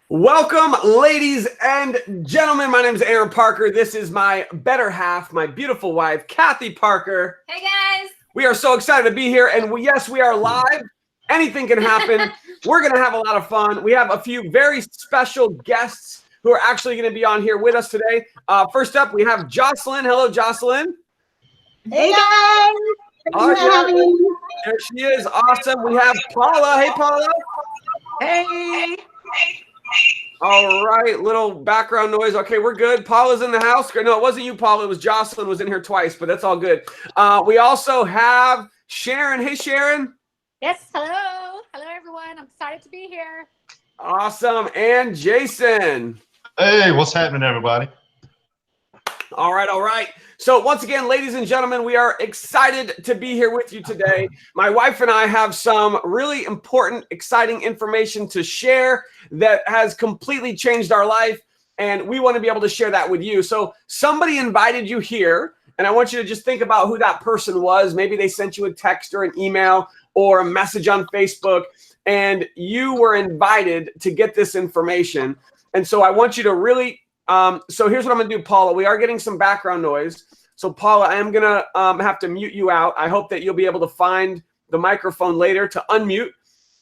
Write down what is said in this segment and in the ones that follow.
Welcome, ladies and gentlemen. My name is Aaron Parker. This is my better half, my beautiful wife, Kathy Parker. Hey, guys. We are so excited to be here. And yes, we are live. Anything can happen. We're going to have a lot of fun. We have a few very special guests who are actually going to be on here with us today. First up, we have Jocelyn. Hello, Jocelyn. Hey, guys. There she is. Awesome. We have Paula. Hey, Paula. Hey. All right, little background noise. Okay, we're good. Paula's in the house. No, it wasn't you, Paula. It was Jocelyn was in here twice, but that's all good. We also have Sharon. Hey, Sharon. Yes, hello. Hello, everyone. I'm excited to be here. Awesome. And Jason. Hey, what's happening, everybody? All right, all right. So once again, ladies and gentlemen, we are excited to be here with you today. My wife and I have some really important, exciting information to share that has completely changed our life, and we want to be able to share that with you. So somebody invited you here, and I want you to just think about who that person was. Maybe they sent you a text or an email or a message on Facebook, and you were invited to get this information. And so I want you to really so here's what I'm going to do, Paula. We are getting some background noise. So, Paula, I am going to have to mute you out. I hope that you'll be able to find the microphone later to unmute.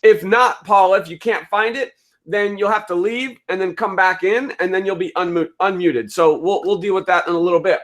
If not, Paula, if you can't find it, then you'll have to leave and then come back in, and then you'll be unmuted. So we'll deal with that in a little bit.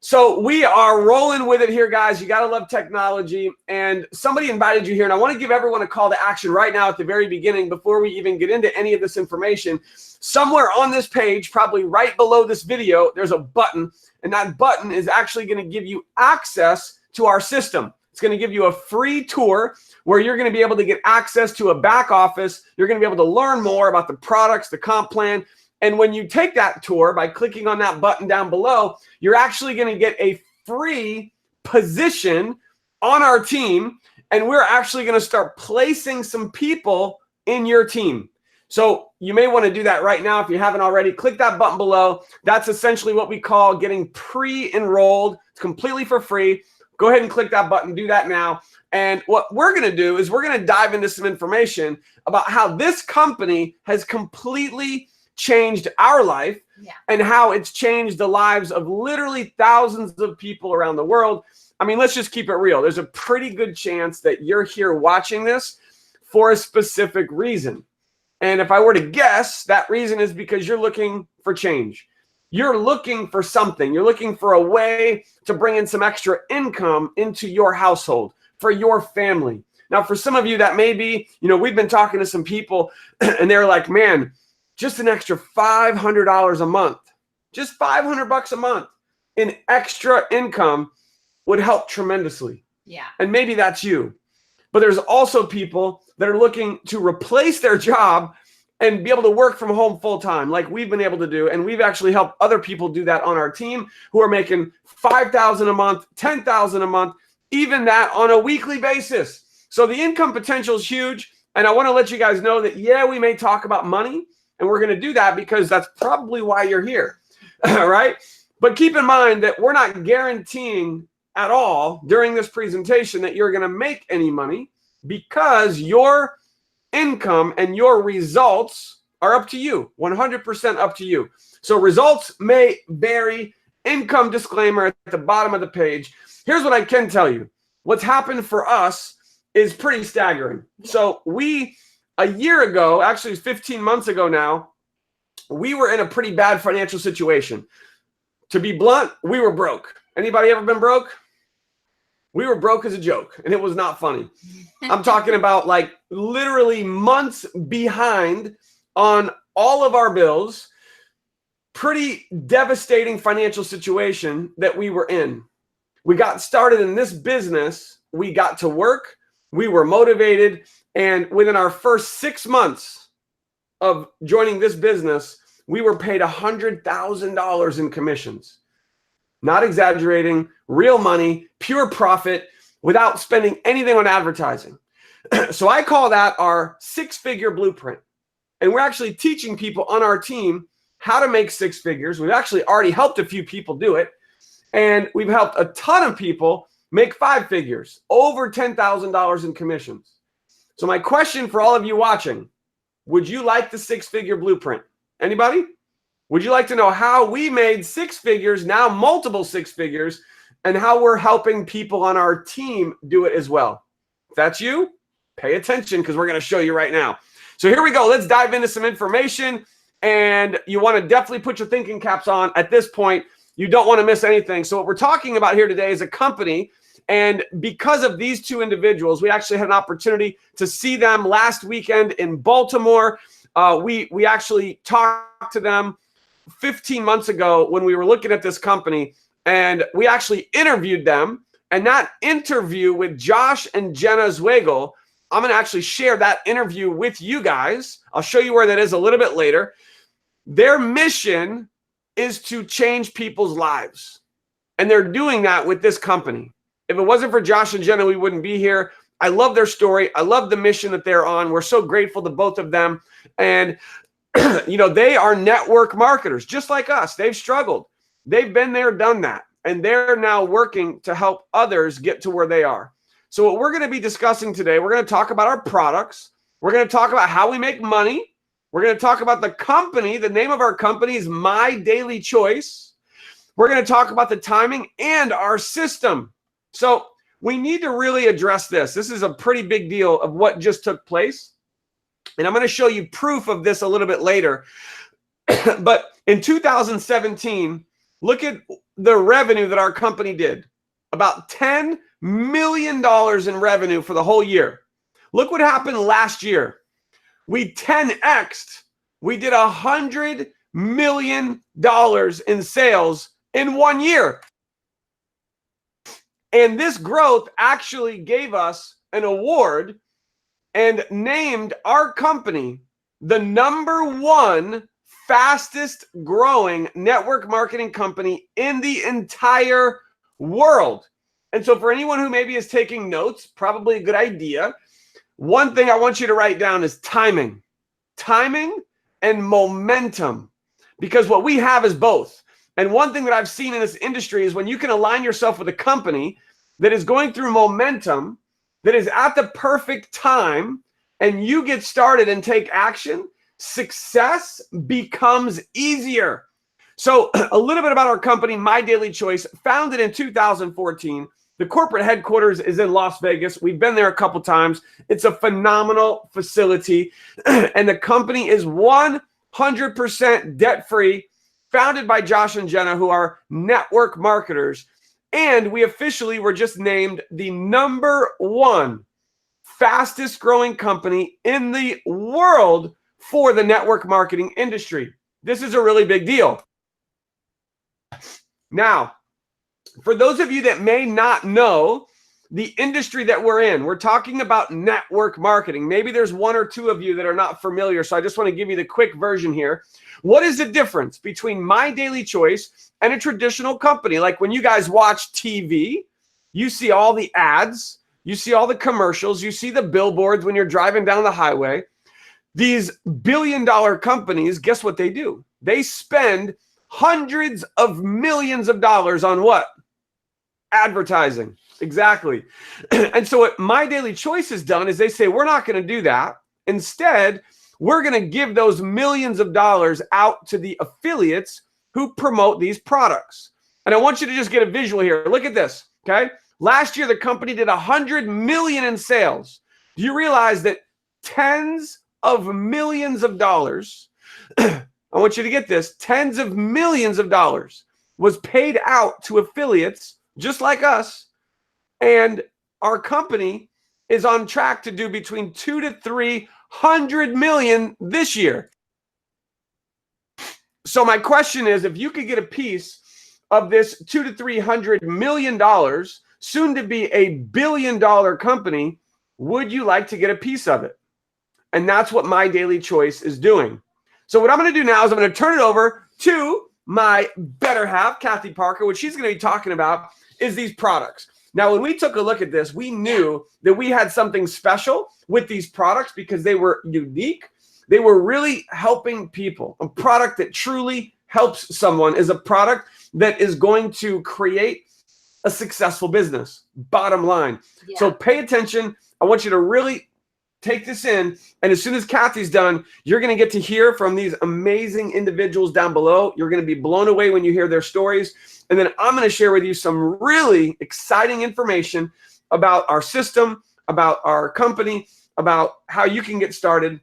So we are rolling with it here, guys. You got to love technology. And somebody invited you here, and I want to give everyone a call to action right now at the very beginning before we even get into any of this information. Somewhere on this page, probably right below this video, there's a button, and that button is actually going to give you access to our system. It's going to give you a free tour where you're going to be able to get access to a back office. You're going to be able to learn more about the products, the comp plan. And when you take that tour by clicking on that button down below, you're actually going to get a free position on our team. And we're actually going to start placing some people in your team. So you may want to do that right now if you haven't already. Click that button below. That's essentially what we call getting pre-enrolled. It's completely for free. Go ahead and click that button. Do that now. And what we're going to do is we're going to dive into some information about how this company has completely changed our life and how it's changed the lives of literally thousands of people around the world. I mean, let's just keep it real. There's a pretty good chance that you're here watching this for a specific reason. And if I were to guess, that reason is because you're looking for change. You're looking for something. You're looking for a way to bring in some extra income into your household, for your family. Now, for some of you, that may be, we've been talking to some people and they're like, man, just an extra $500 a month, just $500 a month in extra income would help tremendously. Yeah. And maybe that's you. But there's also people that are looking to replace their job and be able to work from home full time like we've been able to do. And we've actually helped other people do that on our team who are making $5,000 a month, $10,000 a month, even that on a weekly basis. So the income potential is huge. And I want to let you guys know that, we may talk about money, and we're going to do that because that's probably why you're here. All right. But keep in mind that we're not guaranteeing at all during this presentation that you're going to make any money, because your income and your results are up to you, 100% up to you. So results may vary. Income disclaimer at the bottom of the page. Here's what I can tell you. What's happened for us is pretty staggering. So a year ago, actually it was 15 months ago now, we were in a pretty bad financial situation. To be blunt, we were broke. Anybody ever been broke? We were broke as a joke, and it was not funny. I'm talking about like literally months behind on all of our bills. Pretty devastating financial situation that we were in. We got started in this business. We got to work. We were motivated. And within our first 6 months of joining this business, we were paid $100,000 in commissions. Not exaggerating, real money, pure profit, without spending anything on advertising. So I call that our 6-figure blueprint. And we're actually teaching people on our team how to make 6 figures. We've actually already helped a few people do it. And we've helped a ton of people make 5 figures, over $10,000 in commissions. So my question for all of you watching, would you like the six-figure blueprint? Anybody? Would you like to know how we made six figures, now multiple six figures, and how we're helping people on our team do it as well? If that's you, pay attention because we're going to show you right now. So here we go. Let's dive into some information. And you want to definitely put your thinking caps on at this point. You don't want to miss anything. So what we're talking about here today is a company. And because of these two individuals, we actually had an opportunity to see them last weekend in Baltimore. We actually talked to them 15 months ago when we were looking at this company, and we actually interviewed them. And that interview with Josh and Jenna Zweigel, I'm going to actually share that interview with you guys. I'll show you where that is a little bit later. Their mission is to change people's lives, and they're doing that with this company. If it wasn't for Josh and Jenna, we wouldn't be here. I love their story. I love the mission that they're on. We're so grateful to both of them. And you know, they are network marketers just like us. They've struggled. They've been there, done that. And they're now working to help others get to where they are. So what we're going to be discussing today, we're going to talk about our products. We're going to talk about how we make money. We're going to talk about the company. The name of our company is MyDailyChoice. We're going to talk about the timing and our system. So we need to really address this. This is a pretty big deal of what just took place. And I'm going to show you proof of this a little bit later. But in 2017, look at the revenue that our company did. About $10 million in revenue for the whole year. Look what happened last year. We 10x'd. We did $100 million in sales in 1 year. And this growth actually gave us an award and named our company the #1 fastest growing network marketing company in the entire world. And so for anyone who maybe is taking notes, probably a good idea. One thing I want you to write down is timing. Timing and momentum. Because what we have is both. And one thing that I've seen in this industry is when you can align yourself with a company that is going through momentum, that is at the perfect time, and you get started and take action, success becomes easier. So a little bit about our company, MyDailyChoice, founded in 2014. The corporate headquarters is in Las Vegas. We've been there a couple times. It's a phenomenal facility. And the company is 100% debt-free, founded by Josh and Jenna, who are network marketers. And we officially were just named the #1 fastest growing company in the world for the network marketing industry. This is a really big deal. Now, for those of you that may not know the industry that we're in, we're talking about network marketing. Maybe there's one or two of you that are not familiar, so I just want to give you the quick version here. What is the difference between MyDailyChoice and a traditional company? Like when you guys watch TV, you see all the ads, you see all the commercials, you see the billboards when you're driving down the highway. These billion-dollar companies, guess what they do? They spend hundreds of millions of dollars on what? Advertising. Exactly. And so what MyDailyChoice has done is they say, we're not going to do that. Instead, we're going to give those millions of dollars out to the affiliates who promote these products. And I want you to just get a visual here. Look at this, okay? Last year, the company did $100 million in sales. Do you realize that tens of millions of dollars, I want you to get this, tens of millions of dollars was paid out to affiliates just like us. And our company is on track to do between 200 to 300 million this year. So my question is, if you could get a piece of this $200 to $300 million, soon to be $1 billion company, would you like to get a piece of it? And that's what MyDailyChoice is doing. So what I'm going to do now is I'm going to turn it over to my better half, Kathy Parker. What she's going to be talking about is these products. Now, when we took a look at this, we knew that we had something special with these products because they were unique. They were really helping people. A product that truly helps someone is a product that is going to create a successful business, bottom line. Yeah. So pay attention. I want you to really take this in, and as soon as Kathy's done, you're going to get to hear from these amazing individuals down below. You're going to be blown away when you hear their stories. And then I'm going to share with you some really exciting information about our system, about our company, about how you can get started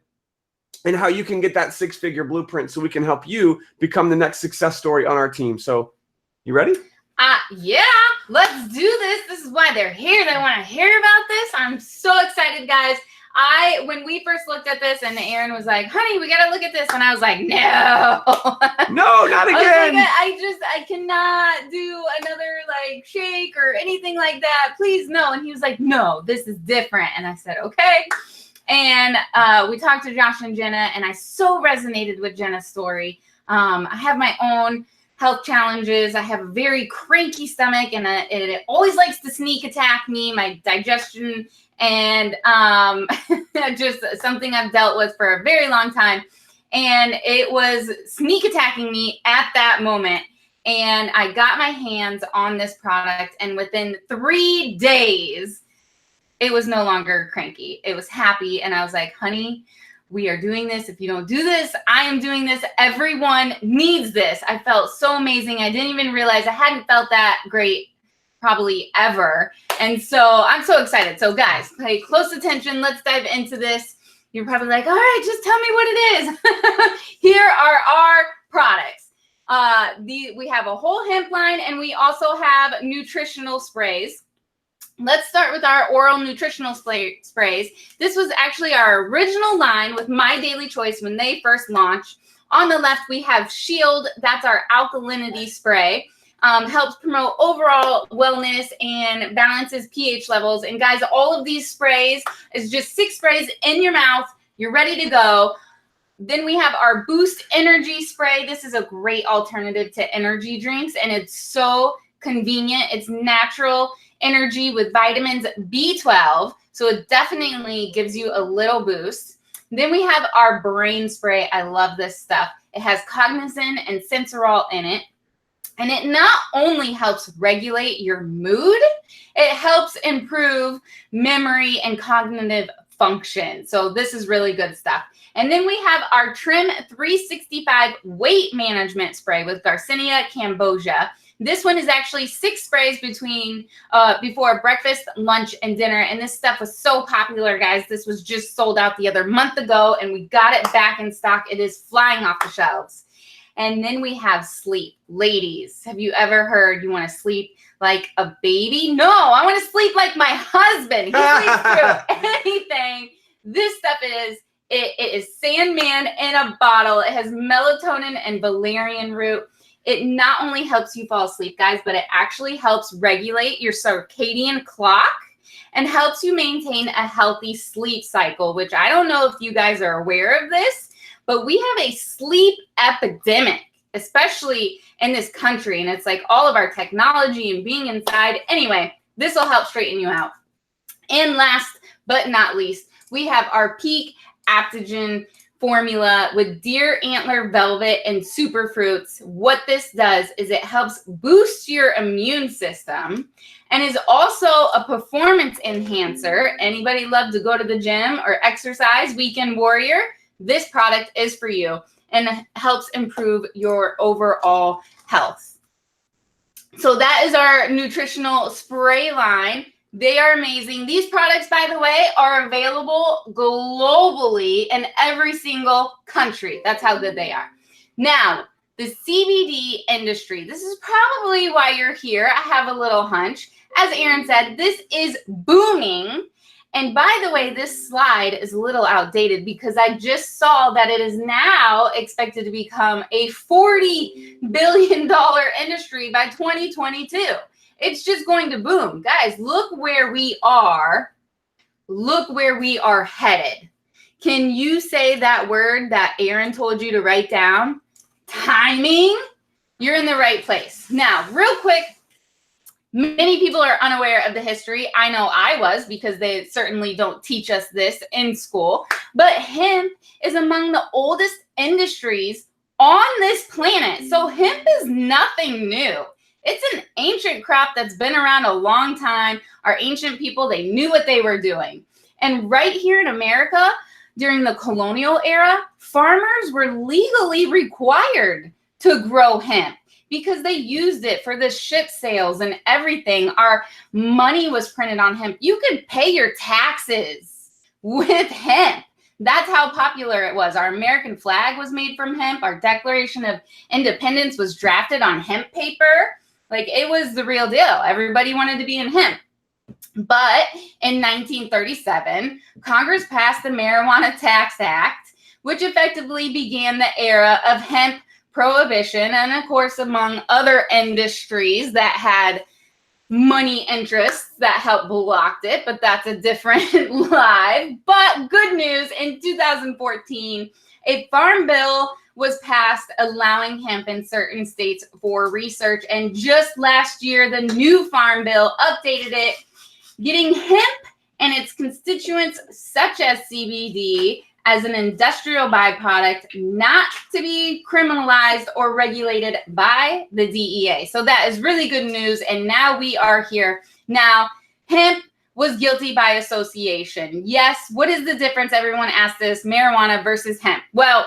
and how you can get that six-figure blueprint so we can help you become the next success story on our team. So you ready? Yeah, let's do this. This is why they're here. They want to hear about this. I'm so excited, guys. When we first looked at this and Aaron was like, honey, we got to look at this. And I was like, no. No, not again. I cannot do another like shake or anything like that. Please, no. And he was like, no, this is different. And I said, okay. And we talked to Josh and Jenna, and I so resonated with Jenna's story. I have my own health challenges. I have a very cranky stomach, and it always likes to sneak attack me, my digestion, and just something I've dealt with for a very long time. And it was sneak attacking me at that moment. And I got my hands on this product, and within 3 days, it was no longer cranky. It was happy. And I was like, honey, we are doing this. If you don't do this, I am doing this. Everyone needs this. I felt so amazing. I didn't even realize I hadn't felt that great probably ever. And so I'm so excited. So guys, pay close attention. Let's dive into this. You're probably like, all right, just tell me what it is. Here are our products. We have a whole hemp line, and we also have nutritional sprays. Let's start with our oral nutritional sprays. This was actually our original line with MyDailyChoice when they first launched. On the left, we have Shield. That's our alkalinity spray. Helps promote overall wellness and balances pH levels. And guys, all of these sprays is just 6 sprays in your mouth. You're ready to go. Then we have our Boost Energy Spray. This is a great alternative to energy drinks, and it's so convenient. It's natural energy with vitamins B12, so it definitely gives you a little boost. Then we have our brain spray. I love this stuff. It has cognizin and sensorol in it, and it not only helps regulate your mood, it helps improve memory and cognitive function. So this is really good stuff. And then we have our Trim 365 weight management spray with Garcinia cambogia. This one is actually 6 sprays before breakfast, lunch, and dinner. And this stuff was so popular, guys. This was just sold out the other month ago, and we got it back in stock. It is flying off the shelves. And then we have sleep. Ladies, have you ever heard you want to sleep like a baby? No, I want to sleep like my husband. He sleeps through anything. This stuff is Sandman in a bottle. It has melatonin and valerian root. It not only helps you fall asleep, guys, but it actually helps regulate your circadian clock and helps you maintain a healthy sleep cycle, which I don't know if you guys are aware of this, but we have a sleep epidemic, especially in this country. And it's like all of our technology and being inside. Anyway, this will help straighten you out. And last but not least, we have our Peak Aptogen formula with deer antler velvet and superfruits. What this does is it helps boost your immune system and is also a performance enhancer. Anybody love to go to the gym or exercise? Weekend warrior, this product is for you and helps improve your overall health. So that is our nutritional spray line. They are amazing. These products, by the way, are available globally in every single country. That's how good they are. Now, the CBD industry. This is probably why you're here. I have a little hunch. As Aaron said, this is booming. And by the way, this slide is a little outdated because I just saw that it is now expected to become a $40 billion industry by 2022. It's just going to boom. Guys, look where we are. Look where we are headed. Can you say that word that Aaron told you to write down? Timing. You're in the right place. Now, real quick, many people are unaware of the history. I know I was because they certainly don't teach us this in school. But hemp is among the oldest industries on this planet. So hemp is nothing new. It's an ancient crop that's been around a long time. Our ancient people, they knew what they were doing. And right here in America, during the colonial era, farmers were legally required to grow hemp because they used it for the ship sales and everything. Our money was printed on hemp. You could pay your taxes with hemp. That's how popular it was. Our American flag was made from hemp. Our Declaration of Independence was drafted on hemp paper. Like, it was the real deal. Everybody wanted to be in hemp. But in 1937, Congress passed the Marijuana Tax Act, which effectively began the era of hemp prohibition. And of course, among other industries that had money interests that helped blocked it, but that's a different live. But good news, in 2014, a farm bill was passed allowing hemp in certain states for research. And just last year, the new farm bill updated it, getting hemp and its constituents such as CBD as an industrial byproduct not to be criminalized or regulated by the DEA. So that is really good news. And now we are here. Now, hemp was guilty by association. Yes, what is the difference? Everyone asks this, marijuana versus hemp. Well,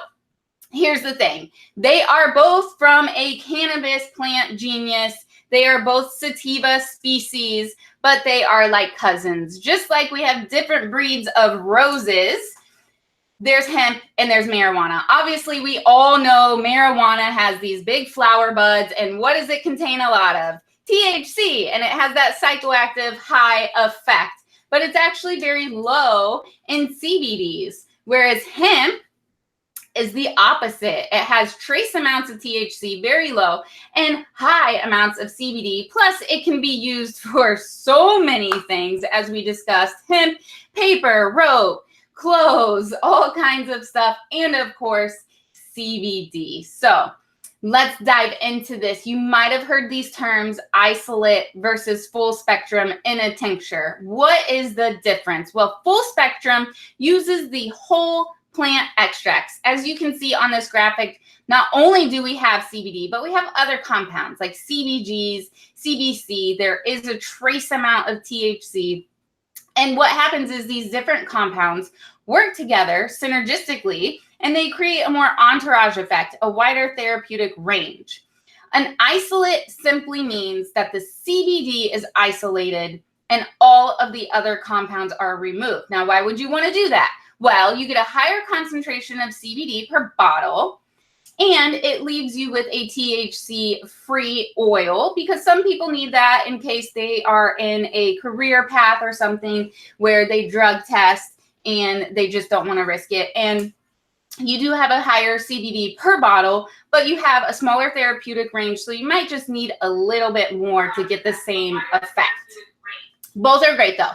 here's the thing. They are both from a cannabis plant genus. They are both sativa species, but they are like cousins. Just like we have different breeds of roses, there's hemp and there's marijuana. Obviously, we all know marijuana has these big flower buds, and what does it contain a lot of? THC, and it has that psychoactive high effect, but it's actually very low in CBDs, whereas hemp is the opposite. It has trace amounts of THC, very low, and high amounts of CBD. Plus, it can be used for so many things, as we discussed: hemp, paper, rope, clothes, all kinds of stuff, and of course, CBD. So let's dive into this. You might have heard these terms, isolate versus full spectrum in a tincture. What is the difference? Well, full spectrum uses the whole plant extracts. As you can see on this graphic, not only do we have CBD, but we have other compounds like CBGs, CBC. There is a trace amount of THC. And what happens is these different compounds work together synergistically, and they create a more entourage effect, a wider therapeutic range. An isolate simply means that the CBD is isolated and all of the other compounds are removed. Now, why would you want to do that? Well, you get a higher concentration of CBD per bottle, and it leaves you with a THC-free oil, because some people need that in case they are in a career path or something where they drug test and they just don't want to risk it. And you do have a higher CBD per bottle, but you have a smaller therapeutic range, so you might just need a little bit more to get the same effect. Both are great, though.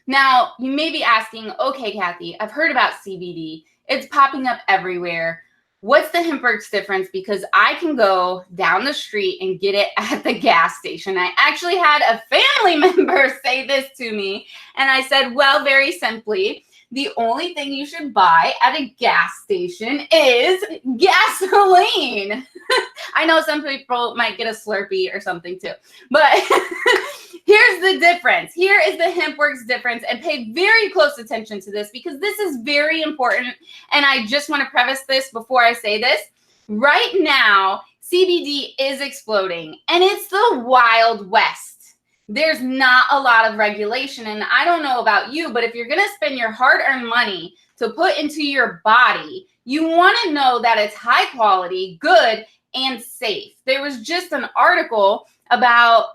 Now, you may be asking, okay, Kathy, I've heard about CBD. It's popping up everywhere. What's the Hempworx difference? Because I can go down the street and get it at the gas station. I actually had a family member say this to me, and I said, well, very simply, the only thing you should buy at a gas station is gasoline. I know some people might get a Slurpee or something too, but here's the difference. Here is the Hempworx difference, and pay very close attention to this because this is very important. And I just want to preface this before I say this. Right now, CBD is exploding, and it's the Wild West. There's not a lot of regulation, and I don't know about you, but if you're going to spend your hard-earned money to put into your body, you want to know that it's high quality, good, and safe. There was just an article about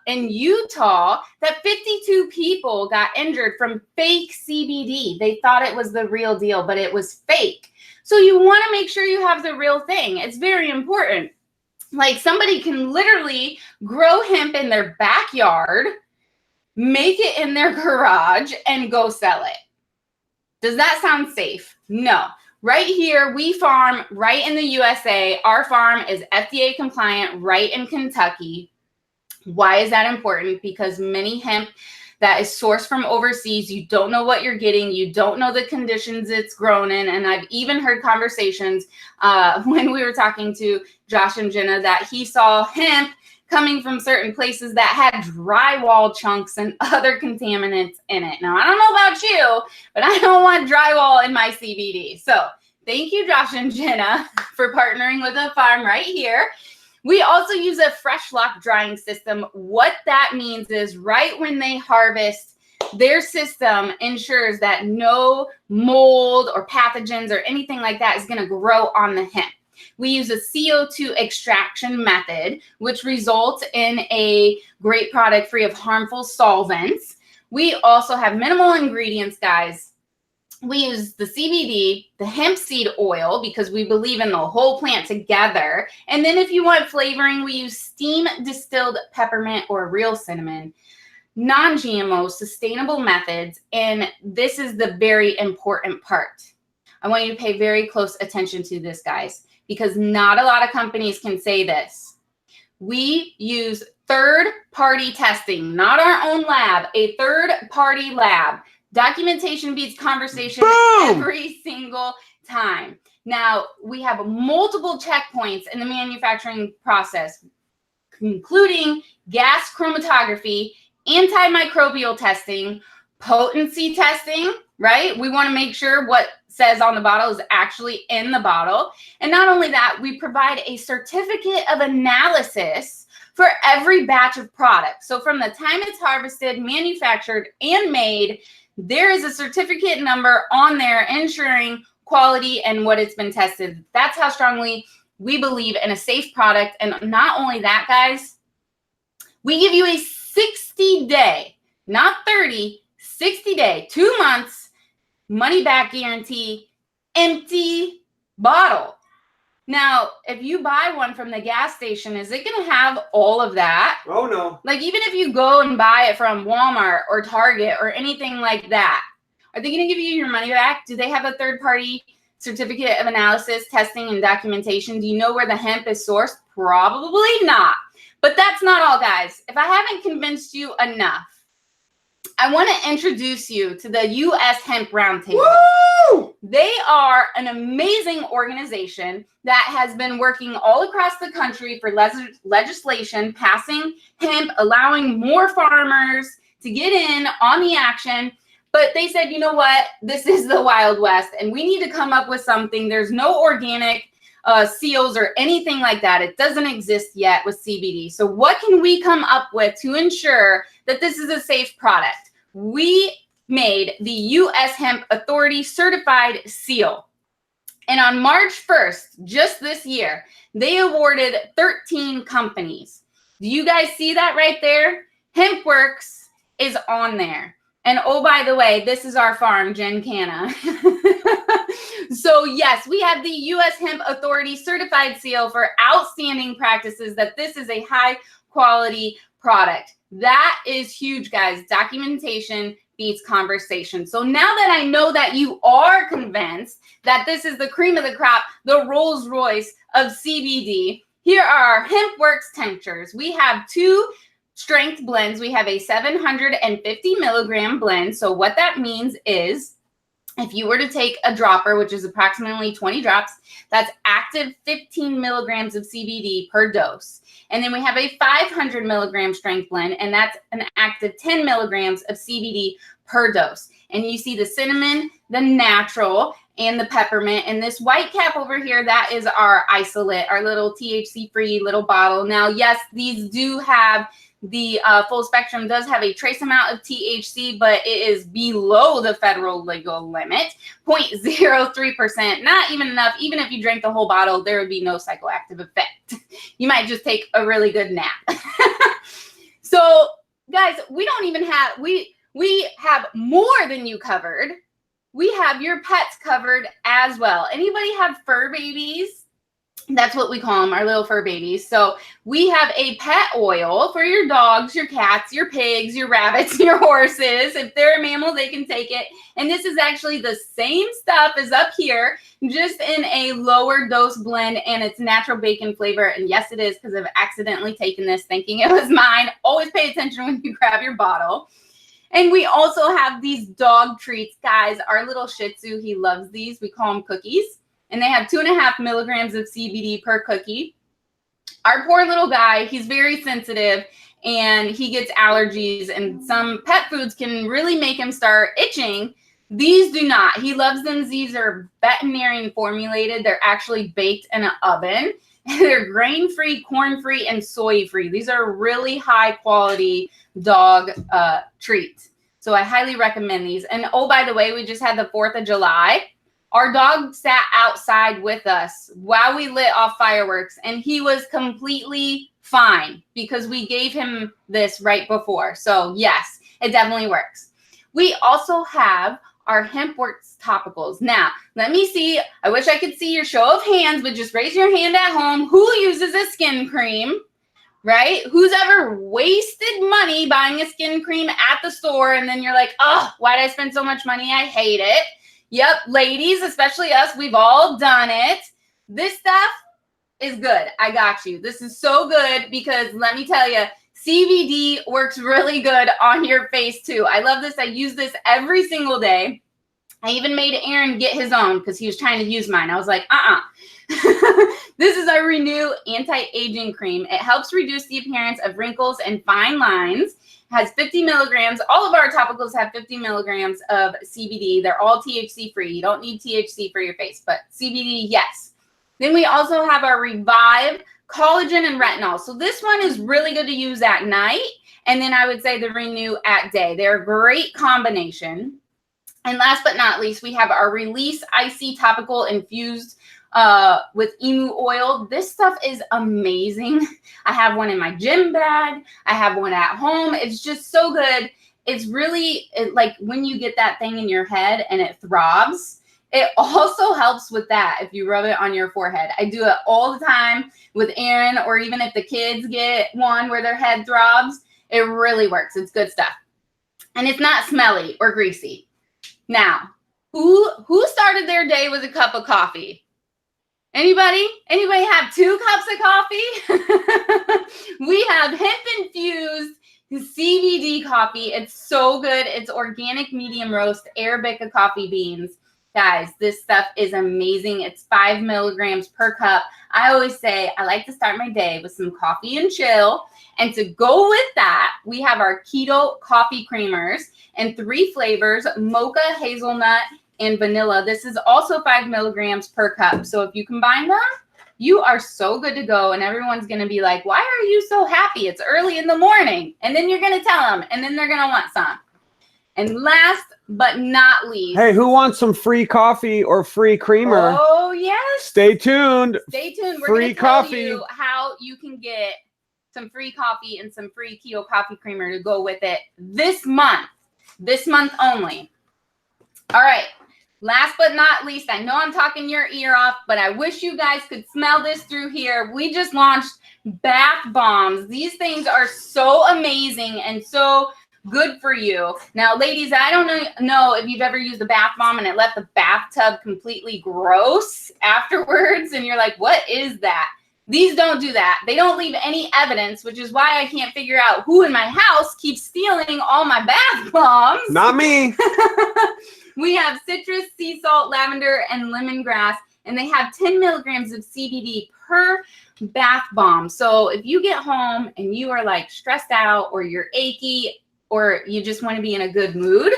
in Utah that 52 people got injured from fake CBD. They thought it was the real deal, but it was fake. So you want to make sure you have the real thing. It's very important. Like, somebody can literally grow hemp in their backyard, make it in their garage, and go sell it. Does that sound safe? No. Right here, we farm right in the USA. Our farm is FDA compliant right in Kentucky. Why is that important? Because many hemp that is sourced from overseas, you don't know what you're getting. You don't know the conditions it's grown in. And I've even heard conversations when we were talking to Josh and Jenna that he saw hemp coming from certain places that had drywall chunks and other contaminants in it. Now, I don't know about you, but I don't want drywall in my CBD. So thank you, Josh and Jenna, for partnering with a farm right here. We also use a fresh lock drying system. What that means is right when they harvest, their system ensures that no mold or pathogens or anything like that is going to grow on the hemp. We use a CO2 extraction method, which results in a great product free of harmful solvents. We also have minimal ingredients, guys. We use the CBD, the hemp seed oil, because we believe in the whole plant together. And then if you want flavoring, we use steam distilled peppermint or real cinnamon, non-GMO, sustainable methods. And this is the very important part. I want you to pay very close attention to this, guys, because not a lot of companies can say this. We use third-party testing, not our own lab, a third-party lab. Documentation beats conversation every single time. Now, we have multiple checkpoints in the manufacturing process, including gas chromatography, antimicrobial testing, potency testing, right? We want to make sure what says on the bottle is actually in the bottle. And not only that, we provide a certificate of analysis for every batch of product. So from the time it's harvested, manufactured, and made, there is a certificate number on there ensuring quality and what it's been tested. That's how strongly we believe in a safe product. And not only that, guys, we give you a 60-day, not 30, 60-day, 2 months, money back guarantee, empty bottle. Now, if you buy one from the gas station, is it going to have all of that? Oh, no. Like, even if you go and buy it from Walmart or Target or anything like that, are they going to give you your money back? Do they have a third-party certificate of analysis, testing, and documentation? Do you know where the hemp is sourced? Probably not. But that's not all, guys. If I haven't convinced you enough, I want to introduce you to the U.S. Hemp Roundtable. Woo! They are an amazing organization that has been working all across the country for legislation, passing hemp, allowing more farmers to get in on the action. But they said, you know what? This is the Wild West, and we need to come up with something. There's no organic seals or anything like that. It doesn't exist yet with CBD. So what can we come up with to ensure that this is a safe product? We made the U.S. Hemp Authority certified seal. And on March 1st, just this year, they awarded 13 companies. Do you guys see that right there? Hempworx is on there. And oh, by the way, this is our farm, Jen Canna. So yes, we have the U.S. Hemp Authority certified seal for outstanding practices that this is a high quality product. That is huge, guys. Documentation beats conversation. So now that I know that you are convinced that this is the cream of the crop, the Rolls Royce of CBD, here are our Hempworx tinctures. We have 2 strength blends. We have a 750 milligram blend. So what that means is if you were to take a dropper, which is approximately 20 drops, that's active 15 milligrams of CBD per dose. And then we have a 500 milligram strength blend, and that's an active 10 milligrams of CBD per dose. And you see the cinnamon, the natural, and the peppermint. And this white cap over here, that is our isolate, our little THC-free little bottle. Now, yes, these do have the full spectrum does have a trace amount of THC, but it is below the federal legal limit, 0.03%, not even enough. Even if you drank the whole bottle, there would be no psychoactive effect. You might just take a really good nap. So guys, we don't even have, we have more than you covered. We have your pets covered as well. Anybody have fur babies? That's what we call them, our little fur babies. So we have a pet oil for your dogs, your cats, your pigs, your rabbits, your horses. If they're a mammal, they can take it. And this is actually the same stuff as up here, just in a lower dose blend, and it's natural bacon flavor. And yes, it is, because I've accidentally taken this thinking it was mine. Always pay attention when you grab your bottle. And we also have these dog treats, guys. Our little Shih Tzu, he loves these. We call them cookies. And they have 2.5 milligrams of CBD per cookie. Our poor little guy, he's very sensitive and he gets allergies, and some pet foods can really make him start itching. These do not. He loves them. These are veterinarian formulated. They're actually baked in an oven. They're grain-free, corn-free, and soy-free. These are really high-quality dog treats. So I highly recommend these. And oh, by the way, we just had the 4th of July. Our dog sat outside with us while we lit off fireworks, and he was completely fine because we gave him this right before. So yes, it definitely works. We also have our Hempworx topicals. Now, let me see. I wish I could see your show of hands, but just raise your hand at home. Who uses a skin cream, right? Who's ever wasted money buying a skin cream at the store, and then you're like, oh, why did I spend so much money? I hate it. Yep, ladies, especially us, we've all done it. This stuff is good. I got you. This is so good because let me tell you, CBD works really good on your face too. I love this. I use this every single day. I even made Aaron get his own because he was trying to use mine. I was like, This is our Renew Anti-Aging Cream. It helps reduce the appearance of wrinkles and fine lines. Has 50 milligrams. All of our topicals have 50 milligrams of CBD. They're all THC free. You don't need THC for your face, but CBD, yes. Then we also have our Revive Collagen and Retinol. So this one is really good to use at night. And then I would say the Renew at day. They're a great combination. And last but not least, we have our Release Icy Topical Infused with emu oil. This stuff is amazing. I have one in my gym bag. I have one at home. It's just so good. It's really like when you get that thing in your head and it throbs. It also helps with that if you rub it on your forehead. I do it all the time with Aaron, or even if the kids get one where their head throbs. It really works. It's good stuff. And it's not smelly or greasy. Now, who started their day with a cup of coffee? Anybody? Anybody have 2 cups of coffee? We have hemp-infused CBD coffee. It's so good. It's organic medium roast Arabica coffee beans. Guys, this stuff is amazing. It's 5 milligrams per cup. I always say I like to start my day with some coffee and chill. And to go with that, we have our keto coffee creamers in 3 flavors, mocha, hazelnut, and vanilla. This is also 5 milligrams per cup. So if you combine them, you are so good to go. And everyone's going to be like, why are you so happy? It's early in the morning. And then you're going to tell them, and then they're going to want some. And last but not least. Hey, who wants some free coffee or free creamer? Oh, yes. Stay tuned. Stay tuned. We're Free going to tell coffee. you how you can get some free coffee and some free keto coffee creamer to go with it this month. This month only. All right. Last but not least, I know I'm talking your ear off, but I wish you guys could smell this through here. We just launched bath bombs. These things are so amazing and so good for you. Now, ladies, I don't know if you've ever used a bath bomb and it left the bathtub completely gross afterwards, and you're like, what is that? These don't do that. They don't leave any evidence, which is why I can't figure out who in my house keeps stealing all my bath bombs. Not me. We have citrus, sea salt, lavender, and lemongrass, and they have 10 milligrams of CBD per bath bomb. So if you get home and you are like stressed out, or you're achy, or you just want to be in a good mood,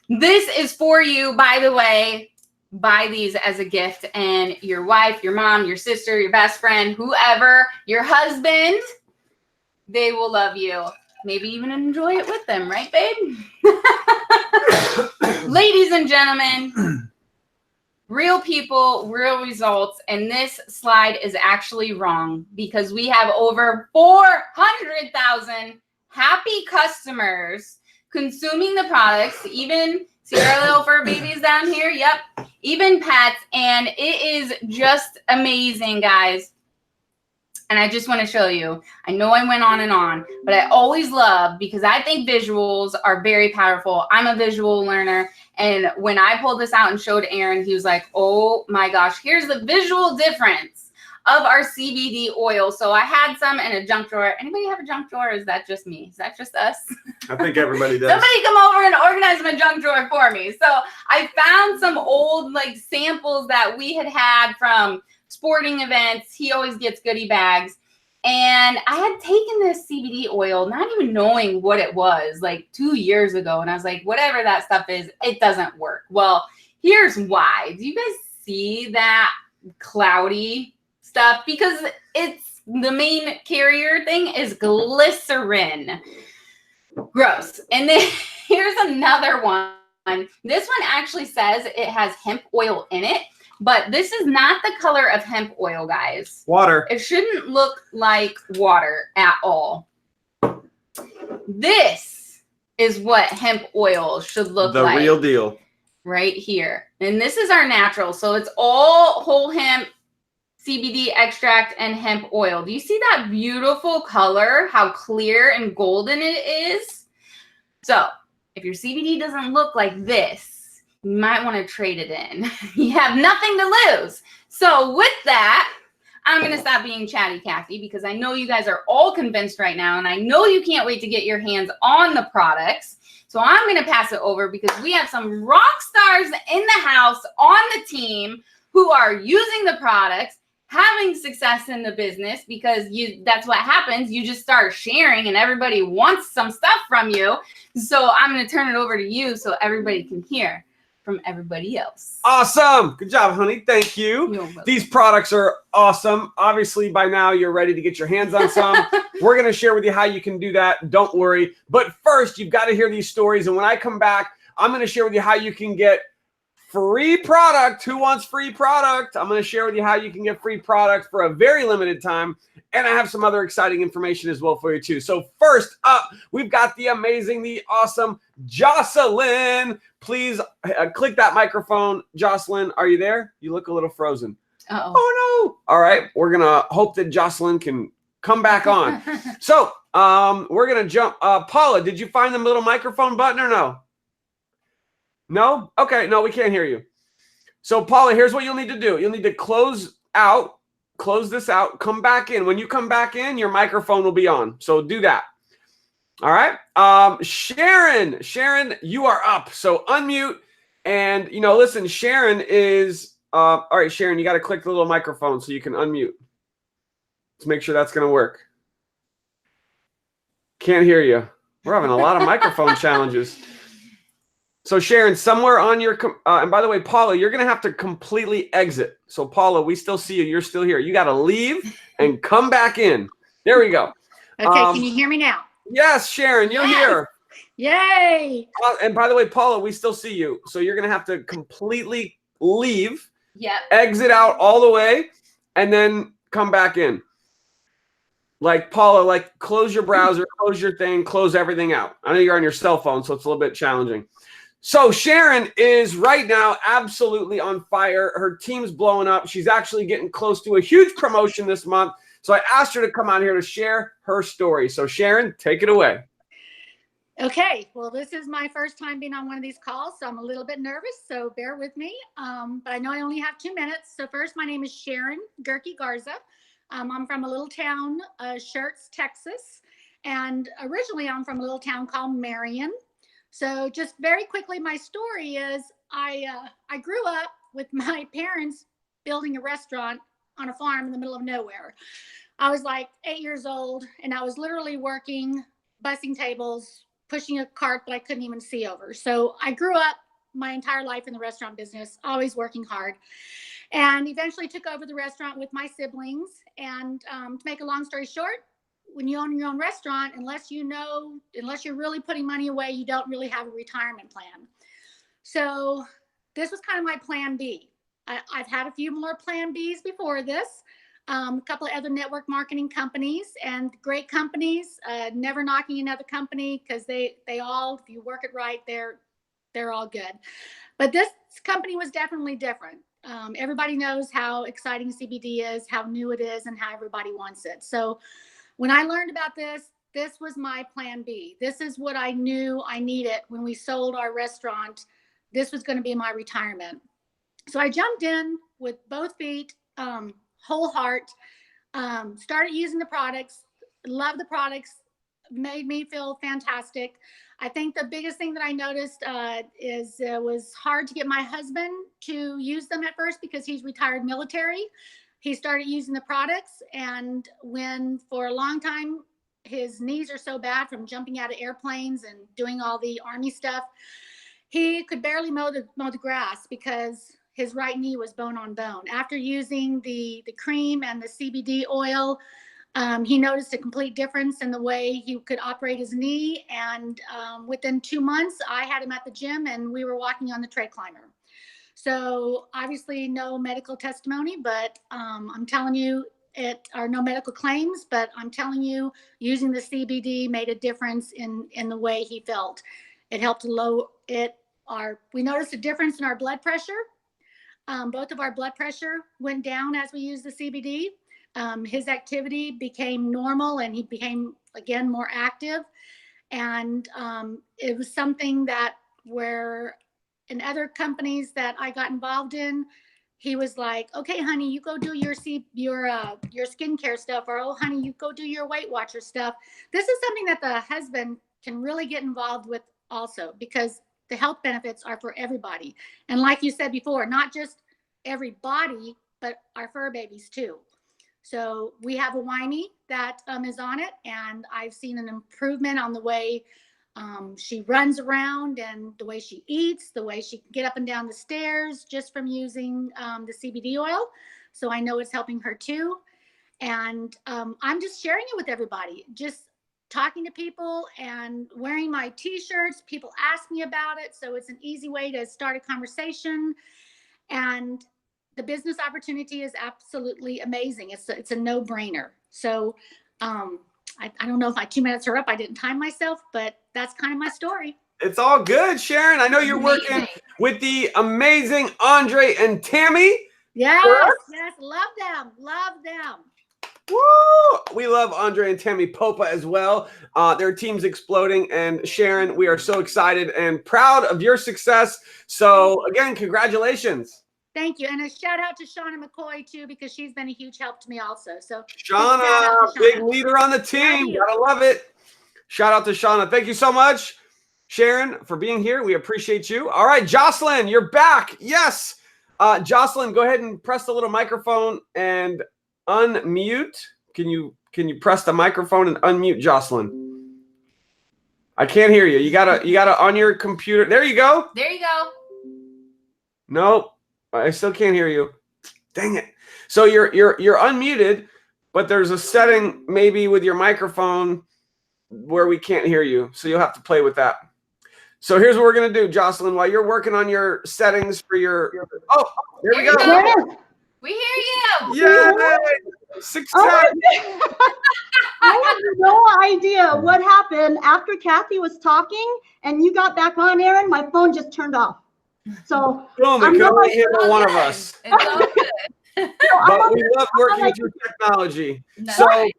this is for you. By the way, buy these as a gift, and your wife, your mom, your sister, your best friend, whoever, your husband, they will love you. Maybe even enjoy it with them, right, babe? Ladies and gentlemen, real people, real results, and this slide is actually wrong because we have over 400,000 happy customers consuming the products, even see our little fur babies down here? Yep, even pets, and it is just amazing, guys. And I just want to show you. I know I went on and on, but I always love, because I think visuals are very powerful. I'm a visual learner. And when I pulled this out and showed Aaron, he was like, oh my gosh, here's the visual difference of our CBD oil. So I had some in a junk drawer. Anybody have a junk drawer? Or is that just me? Is that just us? I think everybody does. Somebody come over and organize my junk drawer for me. So I found some old like samples that we had from sporting events. He always gets goodie bags. And I had taken this CBD oil, not even knowing what it was, like 2 years ago. And I was like, whatever that stuff is, it doesn't work. Well, here's why. Do you guys see that cloudy stuff? Because it's the main carrier thing is glycerin. Gross. And then here's another one. This one actually says it has hemp oil in it. But this is not the color of hemp oil, guys. Water. It shouldn't look like water at all. This is what hemp oil should look like. The real deal. Right here. And this is our natural. So it's all whole hemp, CBD extract, and hemp oil. Do you see that beautiful color? How clear and golden it is? So if your CBD doesn't look like this, you might want to trade it in. You have nothing to lose. So with that, I'm going to stop being chatty Cathy because I know you guys are all convinced right now, and I know you can't wait to get your hands on the products. So I'm going to pass it over because we have some rock stars in the house on the team who are using the products, having success in the business, because that's what happens. You just start sharing and everybody wants some stuff from you. So I'm going to turn it over to you so everybody can hear from everybody else. Awesome. Good job, honey. Thank you. These products are awesome. Obviously, by now, you're ready to get your hands on some. We're going to share with you how you can do that. Don't worry. But first, you've got to hear these stories. And when I come back, I'm going to share with you how you can get free product. Who wants free product? I'm going to share with you how you can get free product for a very limited time. And I have some other exciting information as well for you too. So first up, we've got the amazing, the awesome Jocelyn. Please click that microphone. Jocelyn, are you there? You look a little frozen. Uh-oh. Oh no. All right. We're going to hope that Jocelyn can come back on. So we're going to jump. Paula, did you find the little microphone button or no? No? Okay. No, we can't hear you. So Paula, here's what you'll need to do. You'll need to close this out, come back in. When you come back in, your microphone will be on. So do that. All right. Sharon, you are up. So unmute and, listen, Sharon is, all right, Sharon, you got to click the little microphone so you can unmute. Let's make sure that's going to work. Can't hear you. We're having a lot of microphone challenges. So Sharon, somewhere on your, and by the way, Paula, you're going to have to completely exit. So Paula, we still see you. You're still here. You got to leave and come back in. There we go. Okay, can you hear me now? Yes, Sharon, you're here. Yay! And by the way, Paula, we still see you. So you're going to have to completely leave, exit out all the way, and then come back in. Like Paula, close your browser, close your thing, close everything out. I know you're on your cell phone, so it's a little bit challenging. So Sharon is right now absolutely on fire. Her team's blowing up. She's actually getting close to a huge promotion this month. So I asked her to come out here to share her story. So Sharon, take it away. Okay, well, this is my first time being on one of these calls, so I'm a little bit nervous, so bear with me. But I know I only have 2 minutes. So first, my name is Sharon Gerke Garza. I'm from a little town, Schertz, Texas. And originally, I'm from a little town called Marion. So just very quickly, my story is I grew up with my parents building a restaurant on a farm in the middle of nowhere. I was like 8 years old, and I was literally working, bussing tables, pushing a cart that I couldn't even see over. So I grew up my entire life in the restaurant business, always working hard, and eventually took over the restaurant with my siblings. And to make a long story short, when you own your own restaurant, unless you're really putting money away, you don't really have a retirement plan. So this was kind of my plan B. I've had a few more plan Bs before this, a couple of other network marketing companies and great companies, never knocking another company because they all, if you work it right, they're all good. But this company was definitely different. Everybody knows how exciting CBD is, how new it is, and how everybody wants it. So when I learned about this was my plan B. This is what I knew I needed when we sold our restaurant. This was going to be my retirement. So I jumped in with both feet, whole heart, started using the products, loved the products, made me feel fantastic. I think the biggest thing that I noticed is it was hard to get my husband to use them at first because he's retired military. he started using the products, and when for a long time his knees are so bad from jumping out of airplanes and doing all the army stuff, he could barely mow the grass because his right knee was bone on bone. After using the cream and the CBD oil, he noticed a complete difference in the way he could operate his knee. And within 2 months, I had him at the gym and we were walking on the tread climber. So obviously no medical testimony, but I'm telling you, it are no medical claims, but I'm telling you, using the CBD made a difference in the way he felt. It helped lower it. We noticed a difference in our blood pressure. Both of our blood pressure went down as we used the CBD. His activity became normal and he became, again, more active. And it was something that where in other companies that I got involved in, he was like, okay, honey, you go do your skincare stuff, or, oh, honey, you go do your Weight Watcher stuff. This is something that the husband can really get involved with also, because the health benefits are for everybody. And like you said before, not just everybody, but our fur babies too. So we have a Winey that is on it, and I've seen an improvement on the way she runs around and the way she eats, the way she can get up and down the stairs just from using the CBD oil. So I know it's helping her too. And I'm just sharing it with everybody, just talking to people and wearing my t-shirts. People ask me about it. So it's an easy way to start a conversation. And the business opportunity is absolutely amazing. It's a no-brainer. So I don't know if my 2 minutes are up. I didn't time myself, but that's kind of my story. It's all good, Sharon. I know you're working with the amazing Andre and Tammy. Yes, yes, love them, love them. Woo! We love Andre and Tammy Popa as well. Their team's exploding. And Sharon, we are so excited and proud of your success. So again, congratulations. Thank you. And a shout out to Shauna McCoy too, because she's been a huge help to me also. So Shauna, big leader on the team. Gotta love it. Shout out to Shauna. Thank you so much, Sharon, for being here. We appreciate you. All right, Jocelyn, you're back. Yes. Jocelyn, go ahead and press the little microphone and unmute. Can you press the microphone and unmute Jocelyn? I can't hear you. You gotta on your computer. There you go. There you go. Nope. I still can't hear you. Dang it. So you're unmuted, but there's a setting maybe with your microphone where we can't hear you. So you'll have to play with that. So here's what we're going to do, Jocelyn, while you're working on your settings for your oh, there we go. We hear you. Yay! Success. I have no idea what happened after Kathy was talking and you got back on, Aaron. My phone just turned off. So boom, it could only handle one of us. It's all good. But we love working through technology. No. So,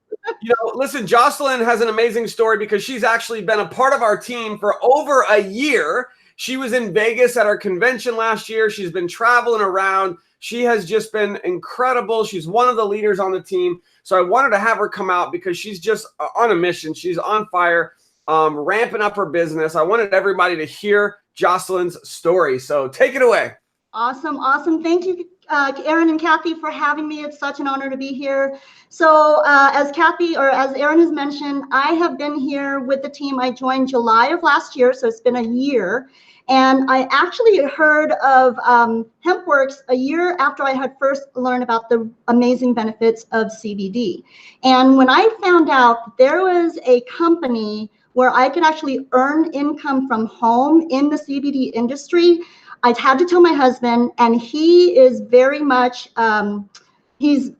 listen, Jocelyn has an amazing story because she's actually been a part of our team for over a year. She was in Vegas at our convention last year. She's been traveling around. She has just been incredible. She's one of the leaders on the team. So I wanted to have her come out because she's just on a mission. She's on fire, ramping up her business. I wanted everybody to hear Jocelyn's story. So take it away. Awesome. Awesome. Thank you, Aaron and Kathy, for having me. It's such an honor to be here. So as Aaron has mentioned, I have been here with the team. I joined July of last year, so it's been a year. And I actually heard of Hempworx a year after I had first learned about the amazing benefits of CBD. And when I found out there was a company where I could actually earn income from home in the CBD industry, I had to tell my husband, and he is very much, he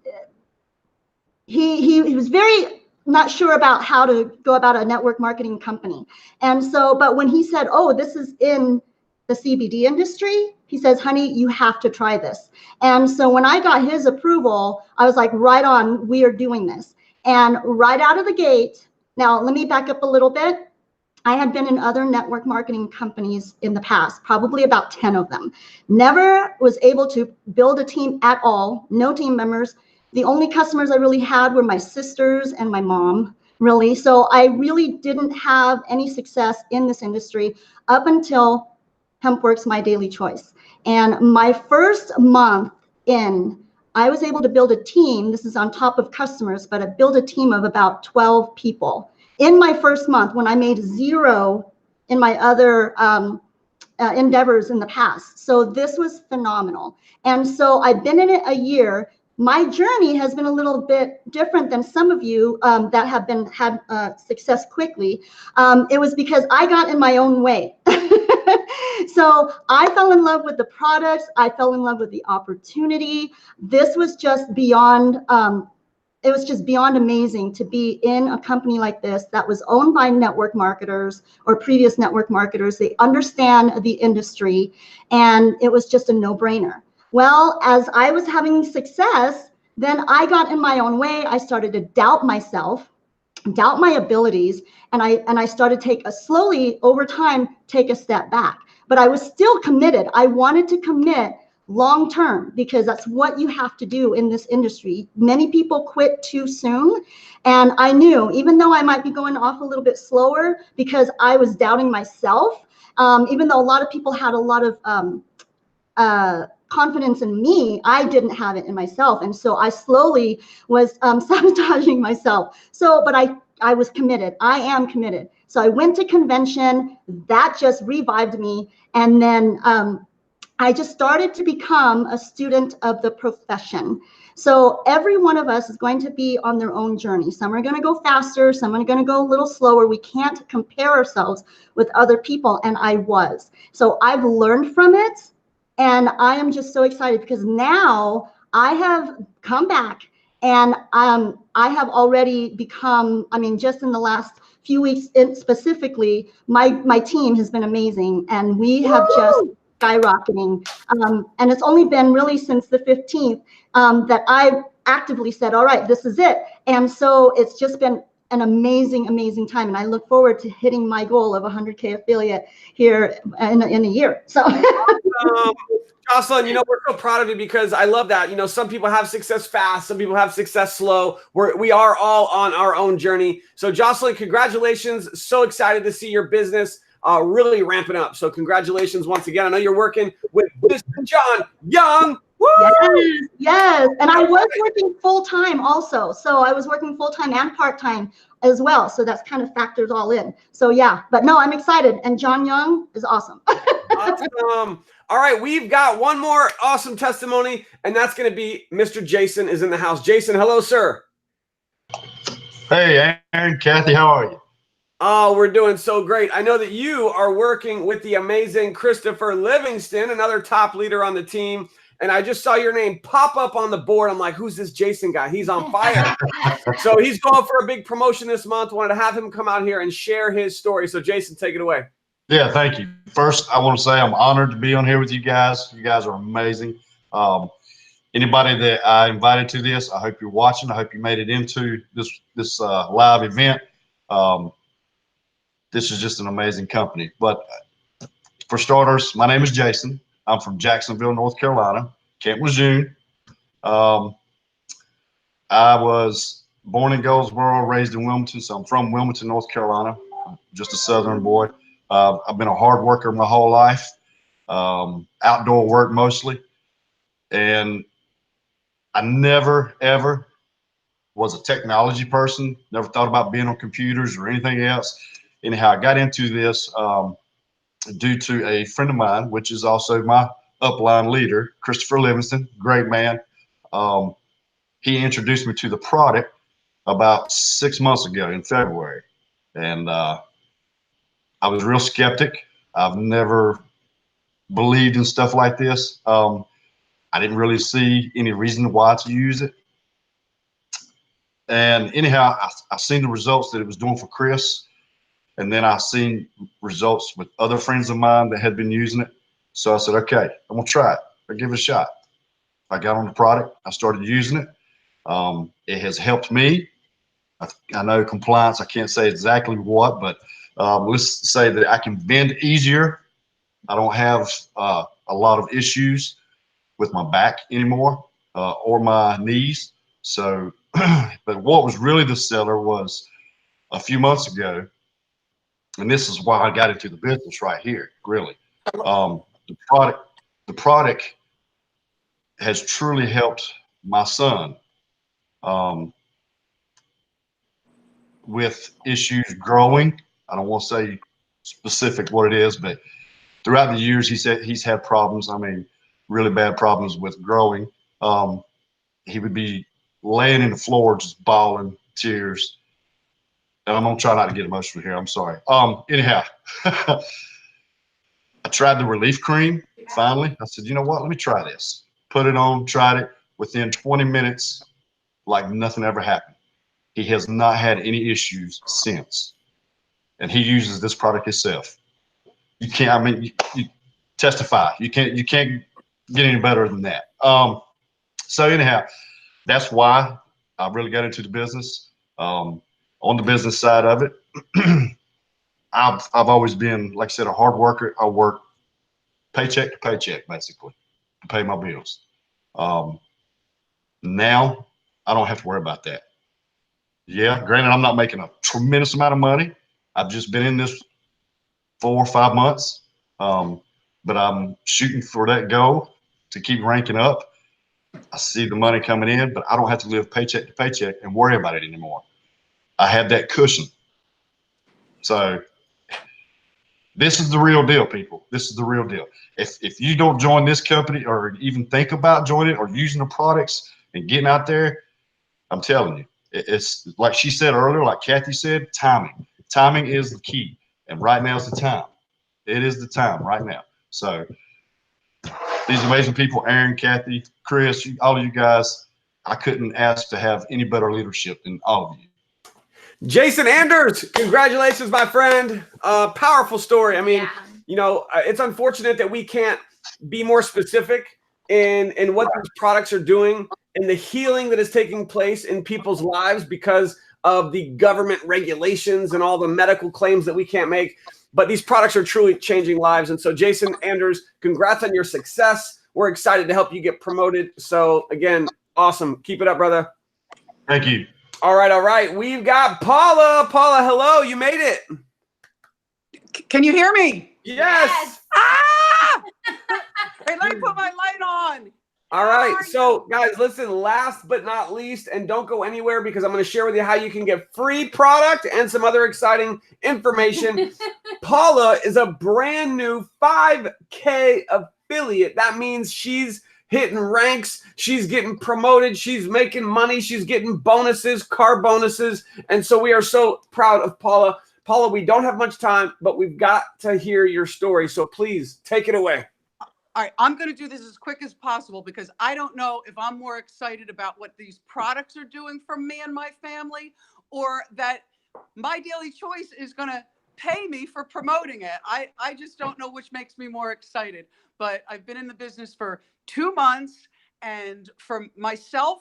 was very not sure about how to go about a network marketing company. And so, but when he said, oh, this is in the CBD industry, he says, honey, you have to try this. And so when I got his approval, I was like, right on, we are doing this. And right out of the gate, now let me back up a little bit. I had been in other network marketing companies in the past, probably about 10 of them. Never was able to build a team at all, no team members. The only customers I really had were my sisters and my mom, really. So I really didn't have any success in this industry up until Hempworx MyDailyChoice. And my first month in, I was able to build a team. This is on top of customers, but I built a team of about 12 people in my first month when I made zero in my other endeavors in the past. So this was phenomenal. And so I've been in it a year. My journey has been a little bit different than some of you that have had success quickly. It was because I got in my own way. So I fell in love with the products. I fell in love with the opportunity. This was just beyond, it was just beyond amazing to be in a company like this that was owned by network marketers or previous network marketers. They understand the industry, and it was just a no-brainer. Well, as I was having success, then I got in my own way. I started to doubt myself, doubt my abilities, and I started to slowly over time take a step back. But I was still committed. I wanted to commit long term, because that's what you have to do in this industry. Many people quit too soon, and I knew, even though I might be going off a little bit slower because I was doubting myself, even though a lot of people had a lot of confidence in me, I didn't have it in myself, and so I slowly was sabotaging myself. So, but I was committed. I am committed. So I went to convention. That just revived me, and then I just started to become a student of the profession. So every one of us is going to be on their own journey. Some are going to go faster, some are going to go a little slower. We can't compare ourselves with other people, and I was. So I've learned from it, and I am just so excited because now I have come back, and I have already become, I mean, just in the last few weeks specifically, my team has been amazing, and we have just skyrocketing. And it's only been really since the 15th that I actively said, all right, this is it. And so it's just been an amazing, amazing time. And I look forward to hitting my goal of 100K affiliate here in a year. So. Jocelyn, you know, we're so proud of you because I love that. You know, some people have success fast, some people have success slow. We are all on our own journey. So Jocelyn, congratulations. So excited to see your business really ramping up. So congratulations once again. I know you're working with Mr. John Young. Woo! Yes, yes. And I was working full-time also. So I was working full-time and part-time as well. So that's kind of factors all in. So yeah, but no, I'm excited. And John Young is awesome. Awesome. All right, we've got one more awesome testimony, and that's going to be Mr. Jason is in the house. Jason, hello, sir. Hey, Aaron, Kathy, how are you? Oh, we're doing so great. I know that you are working with the amazing Christopher Livingston, another top leader on the team. And I just saw your name pop up on the board. I'm like, who's this Jason guy? He's on fire. So he's going for a big promotion this month. Wanted to have him come out here and share his story. So Jason, take it away. Yeah, thank you. First, I want to say I'm honored to be on here with you guys. You guys are amazing. Anybody that I invited to this, I hope you're watching. I hope you made it into this live event. This is just an amazing company. But for starters, my name is Jason. I'm from Jacksonville, North Carolina, Camp Lejeune. I was born in Goldsboro, raised in Wilmington, so I'm from Wilmington, North Carolina, just a Southern boy. I've been a hard worker my whole life, outdoor work mostly, and I never, ever was a technology person, never thought about being on computers or anything else. Anyhow, I got into this due to a friend of mine, which is also my upline leader, Christopher Livingston, great man. He introduced me to the product about 6 months ago in February. And I was real skeptic. I've never believed in stuff like this. I didn't really see any reason why to use it. And anyhow, I seen the results that it was doing for Chris. And then I seen results with other friends of mine that had been using it. So I said, okay, I'm gonna try it. I'll give it a shot. I got on the product. I started using it. It has helped me. I know compliance, I can't say exactly what, but let's say that I can bend easier. I don't have a lot of issues with my back anymore or my knees. So, but what was really the seller was a few months ago, and this is why I got into the business right here, really. The product has truly helped my son, with issues growing. I don't want to say specific what it is, but throughout the years, he said he's had problems. I mean, really bad problems with growing. He would be laying in the floor, just bawling tears. And I'm gonna try not to get emotional here. I'm sorry. Anyhow, I tried the relief cream. Finally, I said, you know what? Let me try this. Put it on, tried it. Within 20 minutes, like nothing ever happened. He has not had any issues since. And he uses this product himself. You can't, I mean, you testify. You can't get any better than that. So anyhow, that's why I really got into the business. On the business side of it, I've always been, like I said, a hard worker. I work paycheck to paycheck, basically, to pay my bills. Now I don't have to worry about that. Yeah, granted, I'm not making a tremendous amount of money. I've just been in this 4 or 5 months, but I'm shooting for that goal to keep ranking up. I see the money coming in, but I don't have to live paycheck to paycheck and worry about it anymore. I have that cushion. So this is the real deal, people. This is the real deal. If you don't join this company or even think about joining or using the products and getting out there, I'm telling you, it's like she said earlier, like Kathy said, timing. Timing is the key. And right now is the time. It is the time right now. So these amazing people, Aaron, Kathy, Chris, all of you guys, I couldn't ask to have any better leadership than all of you. Jason Anders, congratulations, my friend. Powerful story. I mean, you know, it's unfortunate that we can't be more specific in what these products are doing and the healing that is taking place in people's lives because of the government regulations and all the medical claims that we can't make. But these products are truly changing lives. And so, Jason Anders, congrats on your success. We're excited to help you get promoted. So, again, awesome. Keep it up, brother. Thank you. All right, all right. We've got Paula. Paula, hello. You made it. Can you hear me? Yes. Ah! Hey, let me put my light on. All right. So, guys, listen, last but not least, and don't go anywhere because I'm going to share with you how you can get free product and some other exciting information. Paula is a brand new 5K affiliate. That means she's hitting ranks, she's getting promoted, she's making money, she's getting bonuses, car bonuses. And so we are so proud of Paula. Paula, we don't have much time, but we've got to hear your story. So please take it away. All right, I'm going to do this as quick as possible because I don't know if I'm more excited about what these products are doing for me and my family or that MyDailyChoice is going to pay me for promoting it. I just don't know which makes me more excited. But I've been in the business for 2 months, and for myself,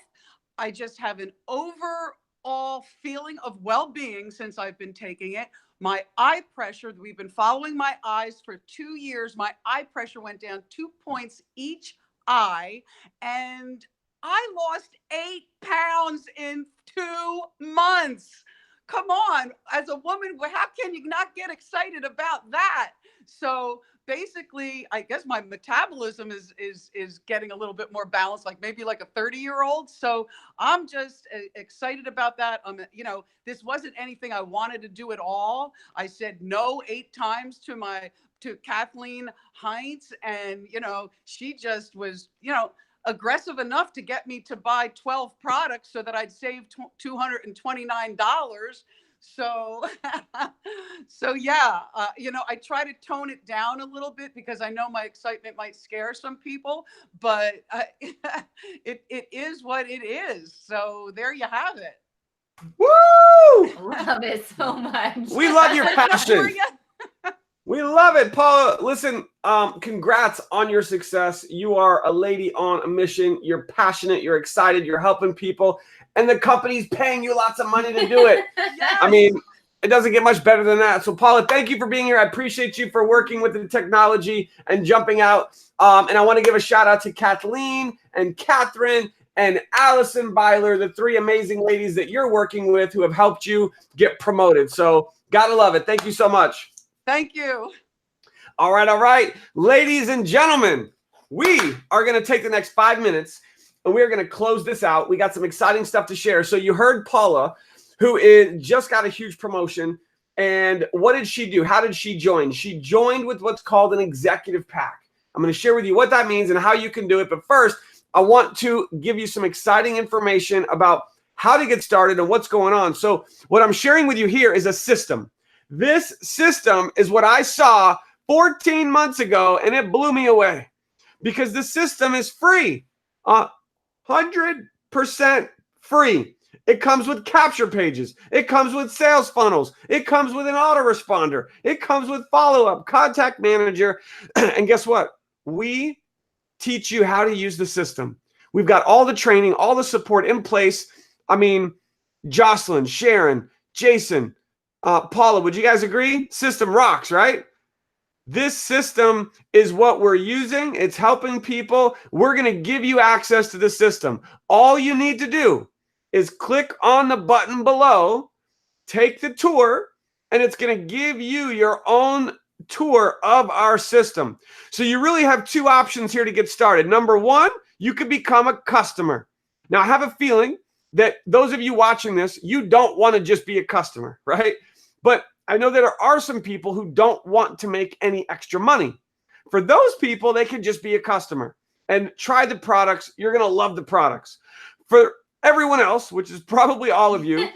I just have an overall feeling of well-being since I've been taking it. My eye pressure, we've been following my eyes for 2 years. My eye pressure went down 2 points each eye, and I lost 8 pounds in 2 months. Come on, as a woman, how can you not get excited about that? So basically, I guess my metabolism is getting a little bit more balanced, like maybe like a 30-year-old. So I'm just excited about that. You know, this wasn't anything I wanted to do at all. I said no 8 times to Kathleen Heinz, and you know, she just was, you know, aggressive enough to get me to buy 12 products so that I'd save $229. So, so yeah, you know, I try to tone it down a little bit because I know my excitement might scare some people, but it is what it is. So there you have it. Woo! Love it so much. We love your passion. We love it, Paula. Listen, congrats on your success. You are a lady on a mission. You're passionate. You're excited. You're helping people. And the company's paying you lots of money to do it. Yes. I mean, it doesn't get much better than that. So, Paula, thank you for being here. I appreciate you for working with the technology and jumping out. And I want to give a shout out to Kathleen and Catherine and Allison Byler, the 3 amazing ladies that you're working with who have helped you get promoted. So, gotta love it. Thank you so much. Thank you. All right, all right. Ladies and gentlemen, we are going to take the next 5 minutes and we're going to close this out. We got some exciting stuff to share. So you heard Paula, who just got a huge promotion. And what did she do? How did she join? She joined with what's called an executive pack. I'm going to share with you what that means and how you can do it. But first, I want to give you some exciting information about how to get started and what's going on. So what I'm sharing with you here is a system. This system is what I saw 14 months ago, and it blew me away because the system is free, 100% free. It comes with capture pages. It comes with sales funnels. It comes with an autoresponder. It comes with follow-up, contact manager. And guess what? We teach you how to use the system. We've got all the training, all the support in place. I mean, Jocelyn, Sharon, Jason, Paula, would you guys agree? System rocks, right? This system is what we're using. It's helping people. We're going to give you access to the system. All you need to do is click on the button below, take the tour, and it's going to give you your own tour of our system. So you really have two options here to get started. Number one, you could become a customer. Now, I have a feeling that those of you watching this, you don't want to just be a customer, right? But I know that there are some people who don't want to make any extra money. For those people, they can just be a customer and try the products. You're going to love the products. For everyone else, which is probably all of you,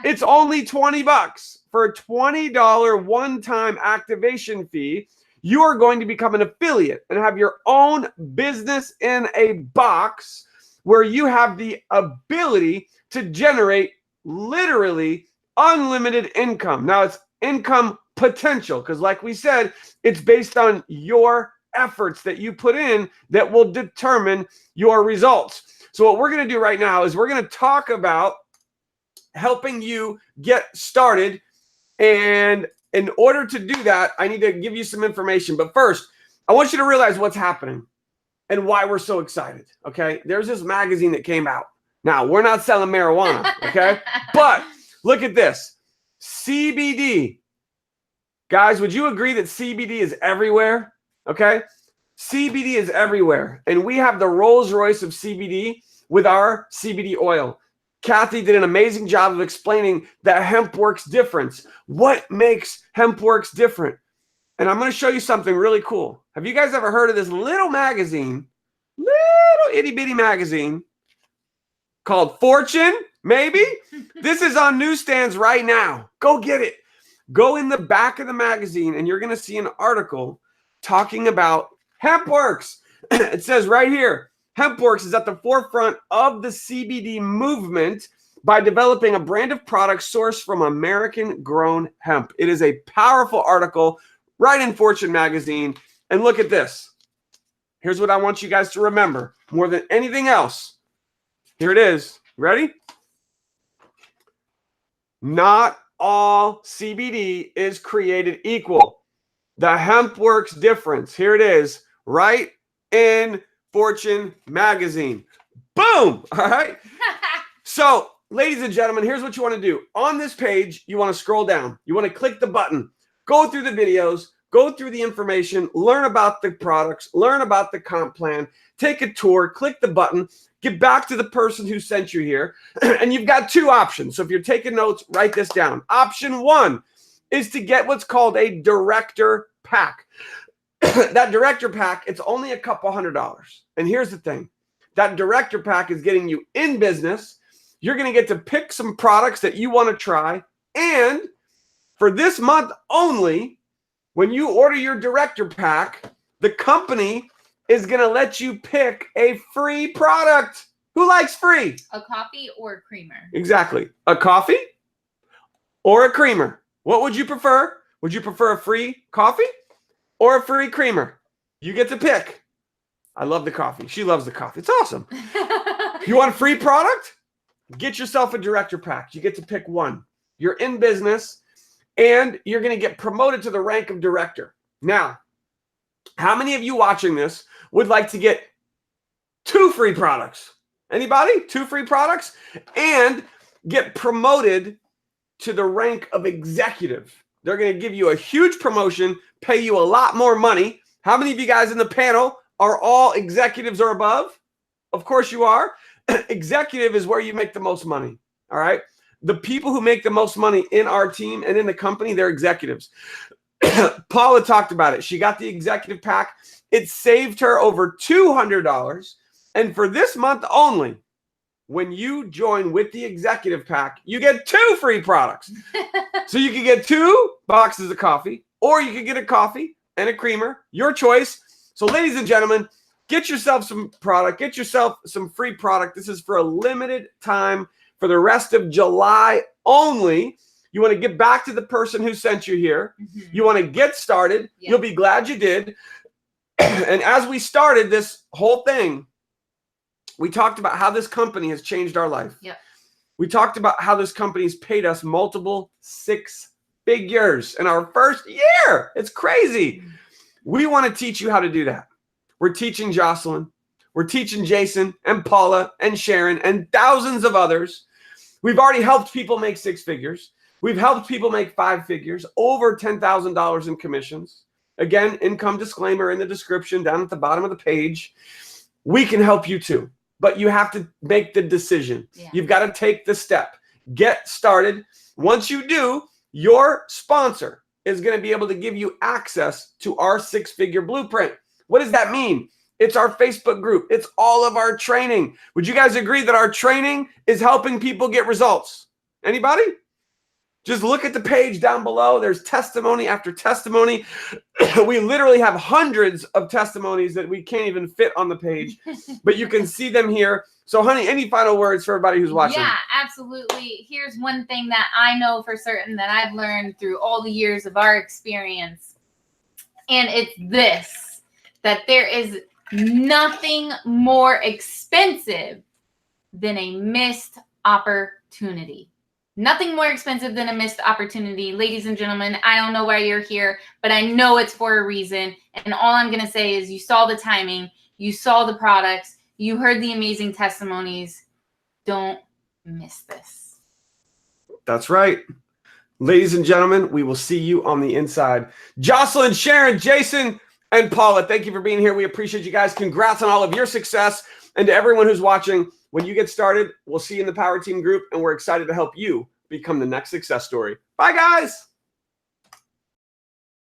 it's only $20. For a $20 one-time activation fee, you are going to become an affiliate and have your own business in a box where you have the ability to generate literally unlimited income. Now, it's income potential because, like we said, it's based on your efforts that you put in that will determine your results. So what we're going to do right now is we're going to talk about helping you get started. And in order to do that, I need to give you some information. But first, I want you to realize what's happening and why we're so excited, okay? There's this magazine that came out. Now, we're not selling marijuana, okay? But look at this. CBD. Guys, would you agree that CBD is everywhere, okay? CBD is everywhere. And we have the Rolls Royce of CBD with our CBD oil. Kathy did an amazing job of explaining that Hempworx difference. What makes Hempworx different? And I'm going to show you something really cool. Have you guys ever heard of this little magazine, little itty bitty magazine called Fortune? Maybe? This is on newsstands right now. Go get it. Go in the back of the magazine and you're going to see an article talking about Hempworx. It says right here, Hempworx is at the forefront of the CBD movement by developing a brand of products sourced from American-grown hemp. It is a powerful article right in Fortune magazine. And look at this. Here's what I want you guys to remember more than anything else. Here it is. Ready? Not all CBD is created equal. The Hempworx difference. Here it is, right in Fortune magazine. Boom! All right. So, ladies and gentlemen, here's what you want to do. On this page, you want to scroll down. You want to click the button. Go through the videos. Go through the information. Learn about the products. Learn about the comp plan. Take a tour. Click the button. Get back to the person who sent you here. And you've got two options. So if you're taking notes, write this down. Option one is to get what's called a director pack. That director pack, it's only a couple $100. And here's the thing. That director pack is getting you in business. You're going to get to pick some products that you want to try. And for this month only, when you order your director pack, the company is going to let you pick a free product. Who likes free? A coffee or a creamer? Exactly. A coffee or a creamer. What would you prefer? Would you prefer a free coffee or a free creamer? You get to pick. I love the coffee. She loves the coffee. It's awesome. You want a free product? Get yourself a director pack. You get to pick one. You're in business and you're going to get promoted to the rank of director. Now, how many of you watching this would like to get 2 free products? Anybody? 2 free products and get promoted to the rank of executive. They're going to give you a huge promotion, pay you a lot more money. How many of you guys in the panel are all executives or above? Of course you are. Executive is where you make the most money. All right. The people who make the most money in our team and in the company, they're executives. Paula talked about it. She got the executive pack. It saved her over $200. And for this month only, when you join with the executive pack, you get 2 free products. So you can get 2 boxes of coffee, or you can get a coffee and a creamer, your choice. So ladies and gentlemen, get yourself some product, get yourself some free product. This is for a limited time for the rest of July only. You want to get back to the person who sent you here. You want to get started. Yeah. You'll be glad you did. And as we started this whole thing, we talked about how this company has changed our life. Yep. We talked about how this company's paid us multiple 6 figures in our first year. It's crazy. We want to teach you how to do that. We're teaching Jocelyn. We're teaching Jason and Paula and Sharon and thousands of others. We've already helped people make 6 figures. We've helped people make 5 figures, over $10,000 in commissions. Again, income disclaimer in the description down at the bottom of the page. We can help you too, but you have to make the decision. Yeah. You've got to take the step. Get started. Once you do, your sponsor is going to be able to give you access to our 6-figure blueprint. What does that mean? It's our Facebook group. It's all of our training. Would you guys agree that our training is helping people get results? Anybody? Just look at the page down below. There's testimony after testimony. We literally have hundreds of testimonies that we can't even fit on the page, but you can see them here. So, honey, any final words for everybody who's watching? Yeah, absolutely. Here's one thing that I know for certain that I've learned through all the years of our experience. And it's this, that there is nothing more expensive than a missed opportunity. Nothing more expensive than a missed opportunity. Ladies and gentlemen, I don't know why you're here, but I know it's for a reason. And all I'm going to say is you saw the timing, you saw the products, you heard the amazing testimonies. Don't miss this. That's right. Ladies and gentlemen, we will see you on the inside. Jocelyn, Sharon, Jason, and Paula, thank you for being here. We appreciate you guys. Congrats on all of your success. And to everyone who's watching, when you get started, we'll see you in the Power Team group, and we're excited to help you become the next success story. Bye, guys.